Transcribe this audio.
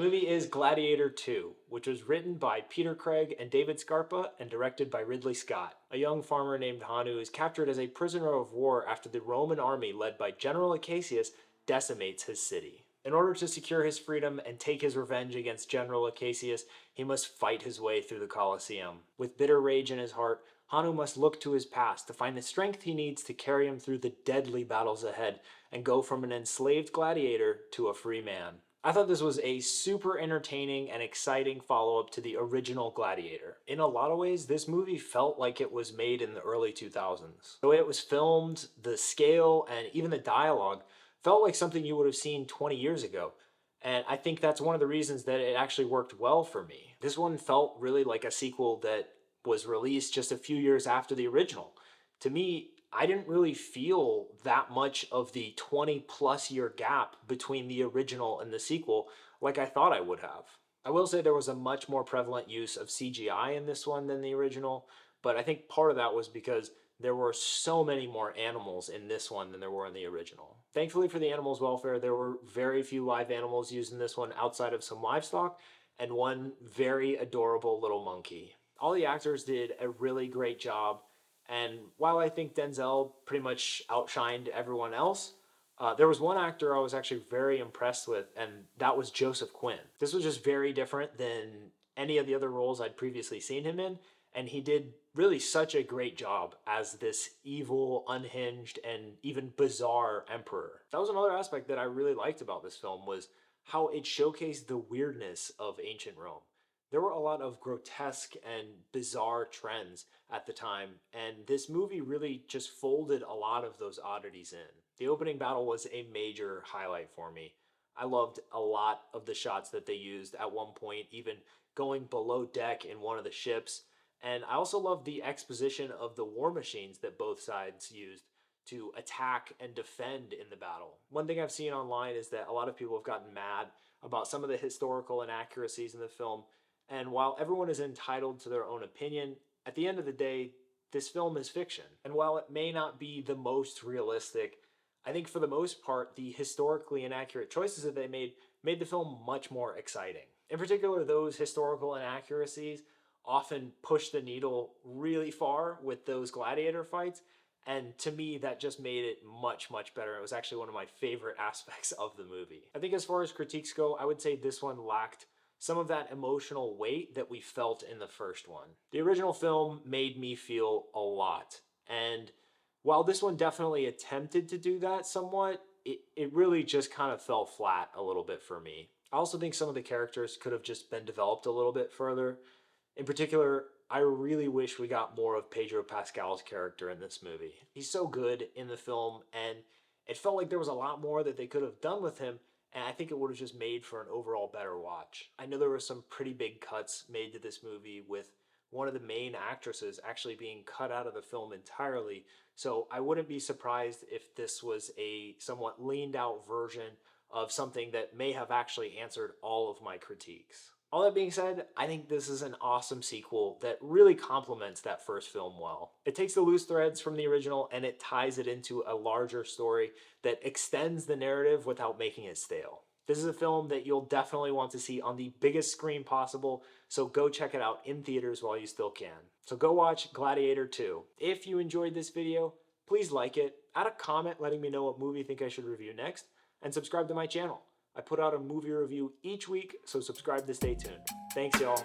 The movie is Gladiator 2, which was written by Peter Craig and David Scarpa and directed by Ridley Scott. A young farmer named Hanu is captured as a prisoner of war after the Roman army led by General Acacius decimates his city. In order to secure his freedom and take his revenge against General Acacius, he must fight his way through the Colosseum. With bitter rage in his heart, Hanu must look to his past to find the strength he needs to carry him through the deadly battles ahead and go from an enslaved gladiator to a free man. I thought this was a super entertaining and exciting follow-up to the original Gladiator. In a lot of ways, this movie felt like it was made in the early 2000s. The way it was filmed, the scale, and even the dialogue felt like something you would have seen 20 years ago. And I think that's one of the reasons that it actually worked well for me. This one felt really like a sequel that was released just a few years after the original. To me, I didn't really feel that much of the 20 plus year gap between the original and the sequel like I thought I would have. I will say there was a much more prevalent use of CGI in this one than the original, but I think part of that was because there were so many more animals in this one than there were in the original. Thankfully for the animals' welfare, there were very few live animals used in this one outside of some livestock and one very adorable little monkey. All the actors did a really great job. And while I think Denzel pretty much outshined everyone else, there was one actor I was actually very impressed with, and that was Joseph Quinn. This was just very different than any of the other roles I'd previously seen him in, and he did really such a great job as this evil, unhinged, and even bizarre emperor. That was another aspect that I really liked about this film, was how it showcased the weirdness of ancient Rome. There were a lot of grotesque and bizarre trends at the time, and this movie really just folded a lot of those oddities in. The opening battle was a major highlight for me. I loved a lot of the shots that they used at one point, even going below deck in one of the ships. And I also loved the exposition of the war machines that both sides used to attack and defend in the battle. One thing I've seen online is that a lot of people have gotten mad about some of the historical inaccuracies in the film. And while everyone is entitled to their own opinion, at the end of the day, this film is fiction. And while it may not be the most realistic, I think for the most part, the historically inaccurate choices that they made the film much more exciting. In particular, those historical inaccuracies often push the needle really far with those gladiator fights. And to me, that just made it much, much better. It was actually one of my favorite aspects of the movie. I think as far as critiques go, I would say this one lacked some of that emotional weight that we felt in the first one. The original film made me feel a lot. And while this one definitely attempted to do that somewhat, it really just kind of fell flat a little bit for me. I also think some of the characters could have just been developed a little bit further. In particular, I really wish we got more of Pedro Pascal's character in this movie. He's so good in the film, and it felt like there was a lot more that they could have done with him, and I think it would have just made for an overall better watch. I know there were some pretty big cuts made to this movie, with one of the main actresses actually being cut out of the film entirely, so I wouldn't be surprised if this was a somewhat leaned out version of something that may have actually answered all of my critiques. All that being said, I think this is an awesome sequel that really complements that first film well. It takes the loose threads from the original and it ties it into a larger story that extends the narrative without making it stale. This is a film that you'll definitely want to see on the biggest screen possible, so go check it out in theaters while you still can. So go watch Gladiator 2. If you enjoyed this video, please like it, add a comment letting me know what movie you think I should review next, and subscribe to my channel. I put out a movie review each week, so subscribe to stay tuned. Thanks, y'all.